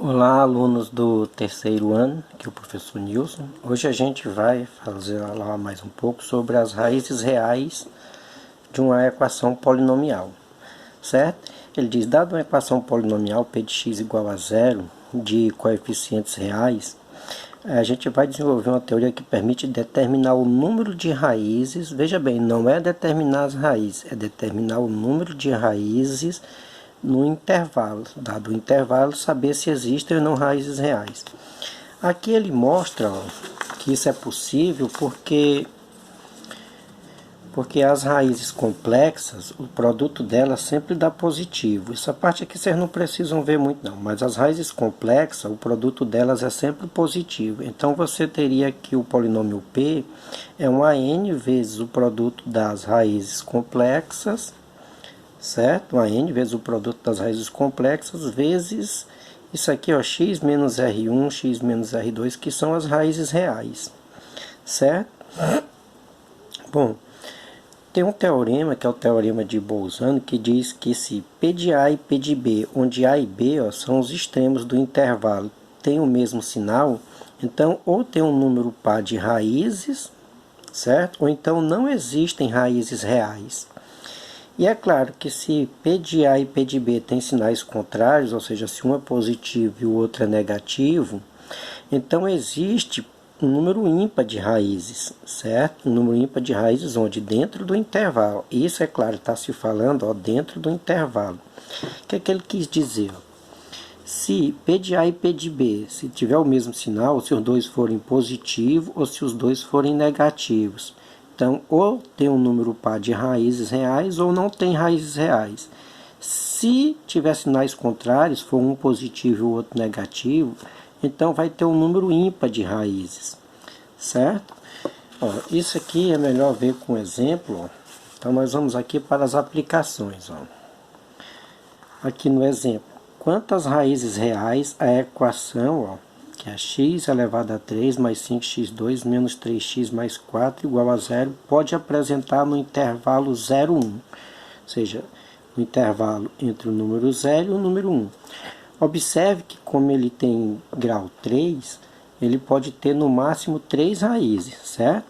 Olá, alunos do terceiro ano, aqui é o professor Nilson. Hoje a gente vai falar mais um pouco sobre as raízes reais de uma equação polinomial, certo? Ele diz, dado uma equação polinomial p de x igual a zero de coeficientes reais, a gente vai desenvolver uma teoria que permite determinar o número de raízes. Veja bem, não é determinar as raízes, é determinar o número de raízes no intervalo. Dado o intervalo, saber se existem ou não raízes reais. Aqui ele mostra que isso é possível porque as raízes complexas, o produto delas sempre dá positivo. Essa parte aqui vocês não precisam ver muito não, mas as raízes complexas, o produto delas é sempre positivo. Então você teria que o polinômio P é um n vezes o produto das raízes complexas, certo? Um n vezes o produto das raízes complexas vezes isso aqui, ó, x menos R1, x menos R2, que são as raízes reais, certo? Bom, tem um teorema, que é o teorema de Bolzano, que diz que se P de A e P de B, onde A e B, ó, são os extremos do intervalo, tem o mesmo sinal, então ou tem um número par de raízes, certo? Ou então não existem raízes reais. E é claro que se P de A e P de B têm sinais contrários, ou seja, se um é positivo e o outro é negativo, então existe um número ímpar de raízes, certo? Um número ímpar de raízes onde dentro do intervalo, isso é claro, está se falando, ó, dentro do intervalo. O que é que ele quis dizer? Se P de A e P de B, se tiver o mesmo sinal, se os dois forem positivos ou se os dois forem negativos. Então, ou tem um número par de raízes reais ou não tem raízes reais. Se tiver sinais contrários, for um positivo e o outro negativo, então vai ter um número ímpar de raízes, certo? Ó, isso aqui é melhor ver com exemplo. Ó. Então, nós vamos aqui para as aplicações. Ó. Aqui no exemplo, quantas raízes reais a equação, ó, que é x elevado a 3 mais 5x2 menos 3x mais 4 igual a zero, pode apresentar no intervalo 0, 1. Ou seja, no intervalo entre o número 0 e o número 1. Observe que como ele tem grau 3, ele pode ter no máximo 3 raízes, certo?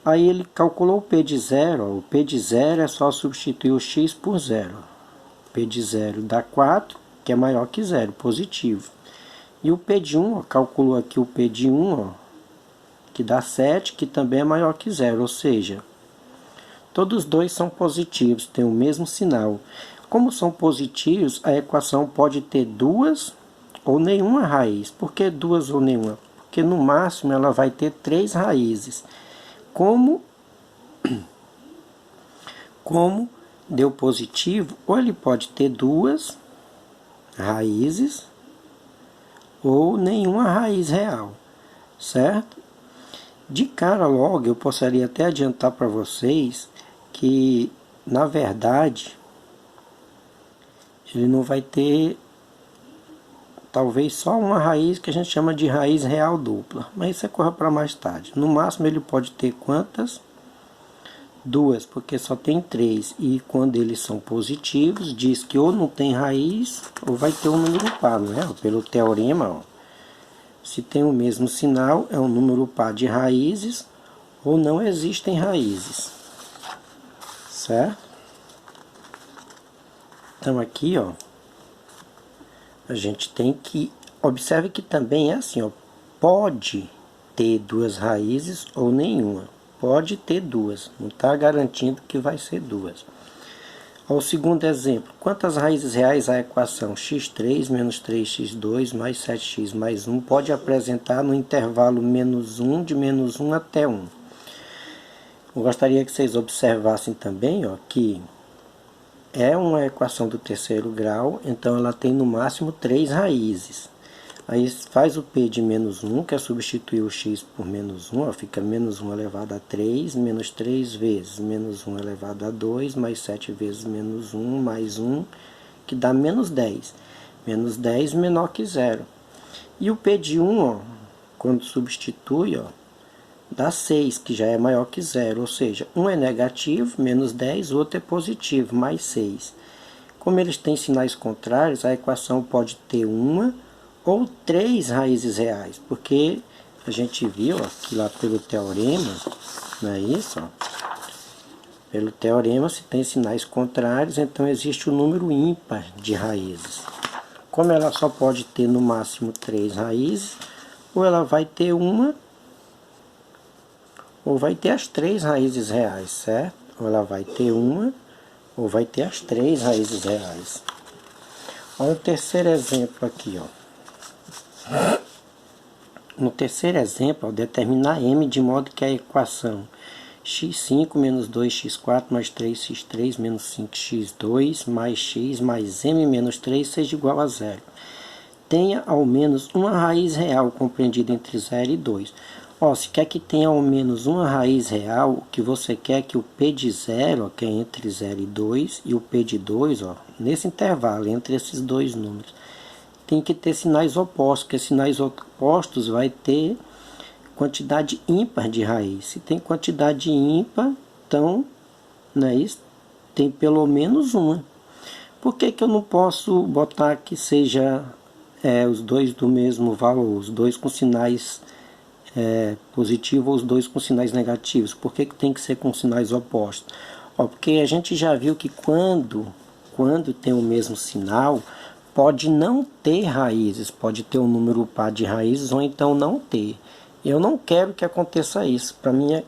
Aí ele calculou o P de 0, ó, o P de 0 é só substituir o x por 0. P de 0 dá 4, que é maior que 0, positivo. E o P de 1, ó, calculou aqui o P de 1, ó, que dá 7, que também é maior que 0, ou seja, todos dois são positivos, têm o mesmo sinal. Como são positivos, a equação pode ter duas ou nenhuma raiz. Por que duas ou nenhuma? Porque no máximo ela vai ter 3 raízes. Como deu positivo, ou ele pode ter duas raízes ou nenhuma raiz real, certo? De cara logo, eu poderia até adiantar para vocês que, na verdade, ele não vai ter, talvez só uma raiz que a gente chama de raiz real dupla, mas isso é coisa para mais tarde. No máximo ele pode ter quantas? Duas, porque só tem 3, e quando eles são positivos, diz que ou não tem raiz, ou vai ter um número par, não é? Pelo teorema, ó, se tem o mesmo sinal, é um número par de raízes, ou não existem raízes, certo? Então aqui, ó, a gente tem que, observe que também é assim, ó, pode ter duas raízes ou nenhuma. Pode ter duas, não está garantindo que vai ser duas. O segundo exemplo, quantas raízes reais a equação x3 menos 3x2 mais 7x mais 1 pode apresentar no intervalo menos 1 de menos 1 até 1? Eu gostaria que vocês observassem também, ó, que é uma equação do terceiro grau, então ela tem no máximo 3 raízes. Aí faz o P de menos 1, que é substituir o x por menos 1, ó, fica menos 1 elevado a 3, menos 3 vezes menos 1 elevado a 2, mais 7 vezes menos 1, mais 1, que dá menos 10. Menos 10 menor que 0. E o P de 1, ó, quando substitui, ó, dá 6, que já é maior que 0, ou seja, um é negativo, menos 10, o outro é positivo, mais 6. Como eles têm sinais contrários, a equação pode ter uma ou 3 raízes reais, porque a gente viu aqui lá pelo teorema, não é isso? Ó? Pelo teorema, se tem sinais contrários, então existe o número ímpar de raízes. Como ela só pode ter no máximo 3 raízes, ou ela vai ter uma, ou vai ter as 3 raízes reais, certo? Ou ela vai ter uma, ou vai ter as 3 raízes reais. Olha o terceiro exemplo aqui, ó. No terceiro exemplo, ó, determinar m de modo que a equação x5 menos 2x4 mais 3x3 menos 5x2 mais x mais m menos 3 seja igual a zero. Tenha ao menos uma raiz real compreendida entre 0 e 2. Ó, se quer que tenha ao menos uma raiz real, o que você quer é que o P de 0, ó, que é entre 0 e 2, e o P de 2, ó, nesse intervalo, entre esses dois números, tem que ter sinais opostos, porque sinais opostos vai ter quantidade ímpar de raiz. Se tem quantidade ímpar, então, não é isso? Tem pelo menos uma. Por que que eu não posso botar que seja os dois do mesmo valor, os dois com sinais positivos ou os dois com sinais negativos? Por que que tem que ser com sinais opostos? Ó, porque a gente já viu que quando tem o mesmo sinal, pode não ter raízes, pode ter um número par de raízes ou então não ter. Eu não quero que aconteça isso. Para mim,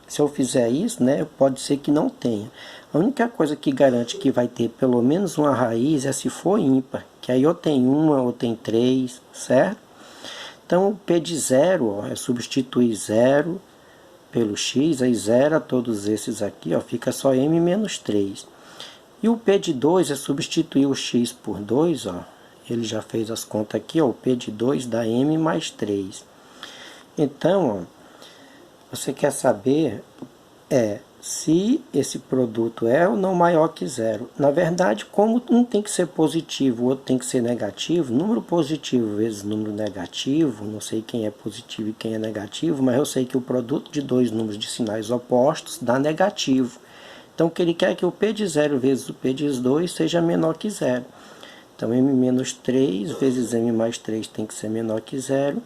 se eu fizer isso, né, pode ser que não tenha. A única coisa que garante que vai ter pelo menos uma raiz é se for ímpar, que aí ou tem uma ou tem 3, certo? Então o P de 0 ó, é substituir 0 pelo x, aí zera todos esses aqui, ó, fica só m menos 3. E o P de 2 é substituir o x por 2, ó, ele já fez as contas aqui, ó, o P de 2 dá m mais 3. Então, ó, você quer saber se esse produto é ou não maior que zero. Na verdade, como um tem que ser positivo, o outro tem que ser negativo, número positivo vezes número negativo, não sei quem é positivo e quem é negativo, mas eu sei que o produto de dois números de sinais opostos dá negativo. Então, o que ele quer é que o P de 0 vezes o P de 2 seja menor que zero. Então, m menos 3 vezes m mais 3 tem que ser menor que zero.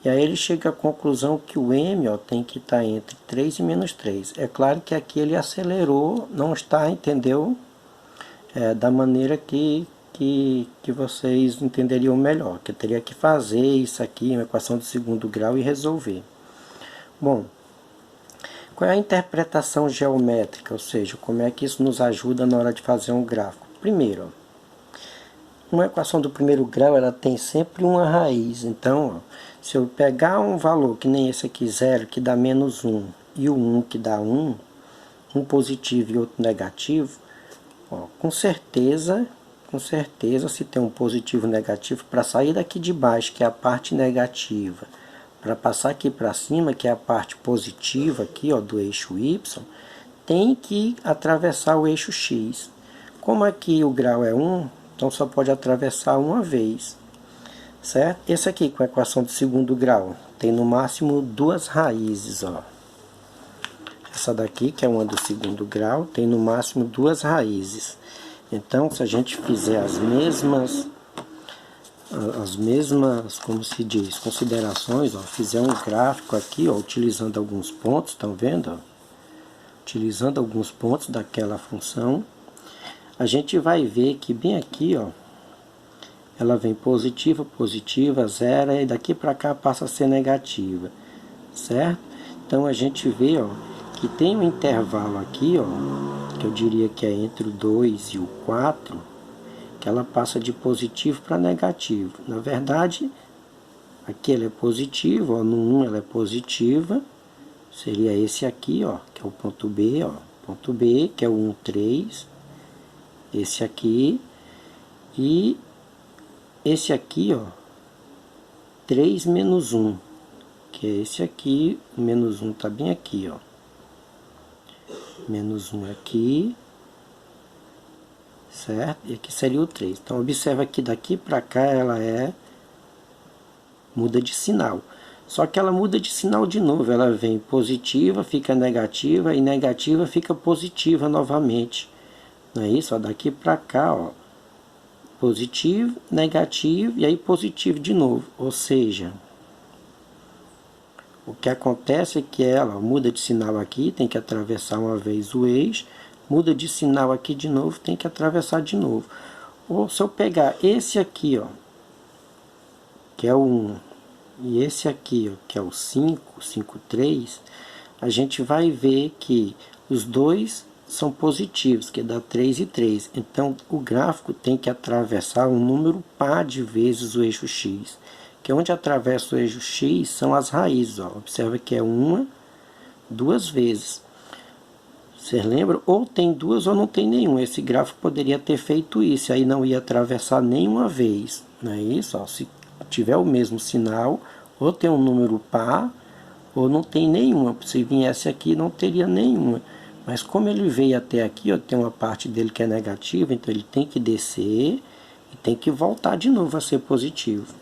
E aí ele chega à conclusão que o m ó, tem que estar entre 3 e menos 3. É claro que aqui ele acelerou, não está, entendeu? Da maneira que vocês entenderiam melhor. Que eu teria que fazer isso aqui, uma equação de segundo grau e resolver. Bom, qual é a interpretação geométrica? Ou seja, como é que isso nos ajuda na hora de fazer um gráfico? Primeiro, ó, uma equação do primeiro grau ela tem sempre uma raiz. Então, ó, se eu pegar um valor que nem esse aqui, 0, que dá menos 1, e o 1 que dá 1, um positivo e outro negativo, ó, com certeza, se tem um positivo e negativo, para sair daqui de baixo, que é a parte negativa, para passar aqui para cima, que é a parte positiva aqui, ó, do eixo y, tem que atravessar o eixo x. Como aqui o grau é 1, então só pode atravessar uma vez. Certo? Esse aqui com a equação de segundo grau tem no máximo duas raízes, ó. Essa daqui, que é uma do segundo grau, tem no máximo duas raízes. Então, se a gente fizer as mesmas, como se diz, considerações, ó, fizer um gráfico aqui, ó, utilizando alguns pontos, estão vendo? Ó? Utilizando alguns pontos daquela função, a gente vai ver que bem aqui, ó, ela vem positiva, positiva, zero, e daqui para cá passa a ser negativa, certo? Então a gente vê, ó, que tem um intervalo aqui, ó, que eu diria que é entre o 2 e o 4, que ela passa de positivo para negativo. Na verdade, aqui ela é positiva, ó, no 1 ela é positiva, seria esse aqui, ó, que é o ponto B, ó, ponto B, que é o 1, 3, esse aqui, e esse aqui, ó, 3 menos 1, que é esse aqui, o menos 1 está bem aqui, ó. Menos 1 aqui, certo? E aqui seria o 3. Então, observa que daqui para cá ela muda de sinal. Só que ela muda de sinal de novo, ela vem positiva, fica negativa, e negativa fica positiva novamente. Não é isso? Ó, daqui para cá, ó. positivo, negativo e aí positivo de novo. Ou seja, o que acontece é que ela muda de sinal aqui, tem que atravessar uma vez o eixo, muda de sinal aqui de novo, tem que atravessar de novo. Ou se eu pegar esse aqui, ó, que é o 1, e esse aqui, ó, que é o 5, 5, 3, a gente vai ver que os dois são positivos, que dá 3 e 3. Então, o gráfico tem que atravessar um número par de vezes o eixo X. Que onde atravessa o eixo X são as raízes. Ó. Observa que é uma, duas vezes. Vocês lembram? Ou tem duas ou não tem nenhuma. Esse gráfico poderia ter feito isso. Aí não ia atravessar nenhuma vez. Não é isso? Ó, se tiver o mesmo sinal, ou tem um número par, ou não tem nenhuma. Se viesse aqui, não teria nenhuma. Mas como ele veio até aqui, ó, tem uma parte dele que é negativa, então ele tem que descer e tem que voltar de novo a ser positivo.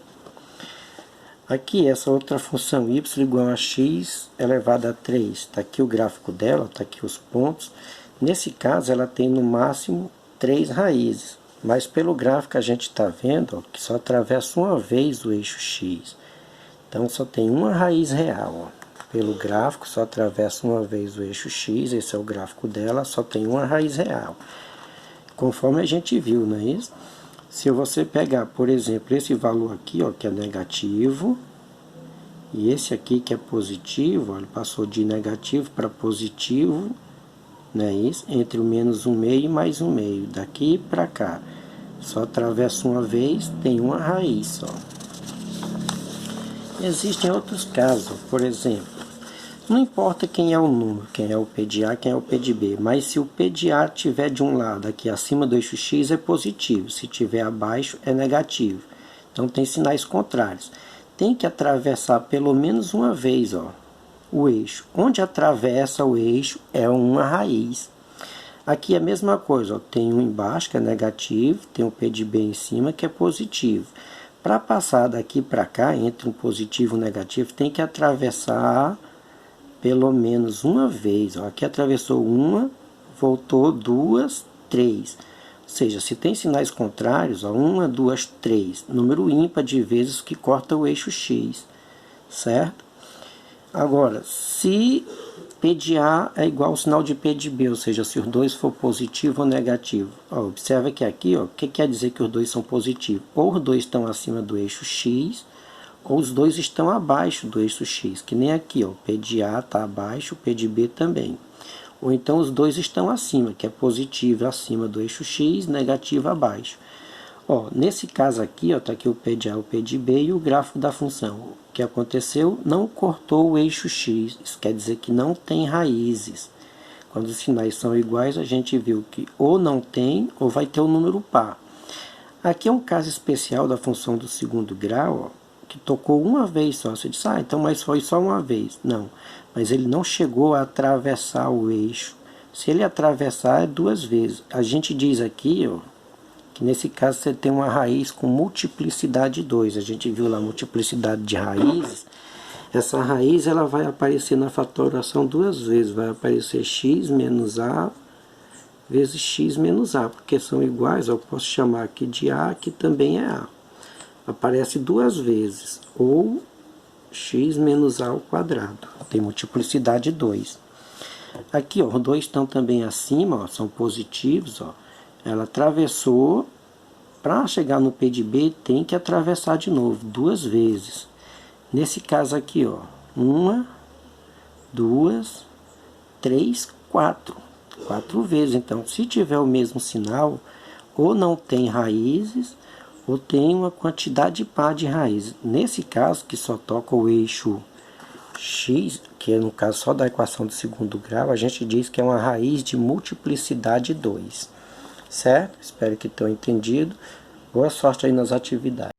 Aqui, essa outra função y igual a x elevado a 3. Está aqui o gráfico dela, está aqui os pontos. Nesse caso, ela tem no máximo 3 raízes. Mas pelo gráfico a gente está vendo, ó, que só atravessa uma vez o eixo x. Então, só tem uma raiz real, ó. Pelo gráfico, só atravessa uma vez o eixo X, esse é o gráfico dela, só tem uma raiz real. Conforme a gente viu, não é isso? Se você pegar, por exemplo, esse valor aqui, ó, que é negativo, e esse aqui que é positivo, ó, ele passou de negativo para positivo, não é isso? Entre o menos 1/2 e mais 1/2, daqui para cá. Só atravessa uma vez, tem uma raiz só. Existem outros casos, por exemplo, não importa quem é o número, quem é o P de A, quem é o P de B, mas se o P de A estiver de um lado aqui acima do eixo X é positivo, se estiver abaixo é negativo. Então tem sinais contrários. Tem que atravessar pelo menos uma vez, ó, o eixo. Onde atravessa o eixo é uma raiz. Aqui é a mesma coisa, ó, tem um embaixo que é negativo, tem o P de B em cima que é positivo. Para passar daqui para cá, entre um positivo e um negativo, tem que atravessar pelo menos uma vez. Ó. Aqui atravessou uma, voltou duas, três. Ou seja, se tem sinais contrários, ó, uma, duas, três. Número ímpar de vezes que corta o eixo X. Certo? Agora, se P de A é igual ao sinal de P de B, ou seja, se os dois for positivo ou negativo. Ó, observa que aqui, o que quer dizer que os dois são positivos? Ou os dois estão acima do eixo X, ou os dois estão abaixo do eixo X, que nem aqui, ó, o P de A está abaixo, o P de B também. Ou então os dois estão acima, que é positivo acima do eixo X, negativo abaixo. Ó, nesse caso aqui, está aqui o P de A, o P de B e o gráfico da função. O que aconteceu? Não cortou o eixo X, isso quer dizer que não tem raízes. Quando os sinais são iguais, a gente viu que ou não tem, ou vai ter o número par. Aqui é um caso especial da função do segundo grau, ó, que tocou uma vez só. Você disse, então mas foi só uma vez. Não, mas ele não chegou a atravessar o eixo. Se ele atravessar, é duas vezes. A gente diz aqui, ó, que nesse caso você tem uma raiz com multiplicidade 2. A gente viu lá a multiplicidade de raízes. Essa raiz ela vai aparecer na fatoração duas vezes. Vai aparecer x menos a vezes x menos a, porque são iguais. Eu posso chamar aqui de a, que também é a. Aparece duas vezes, ou x menos a ao quadrado. Tem multiplicidade 2. Aqui, ó, os dois estão também acima, ó, são positivos, ó. Ela atravessou, para chegar no P de B, tem que atravessar de novo, duas vezes. Nesse caso aqui, ó, uma, duas, três, quatro. 4 vezes. Então, se tiver o mesmo sinal, ou não tem raízes, ou tem uma quantidade par de raízes. Nesse caso, que só toca o eixo x, que é no caso só da equação do segundo grau, a gente diz que é uma raiz de multiplicidade 2. Certo? Espero que tenham entendido. Boa sorte aí nas atividades.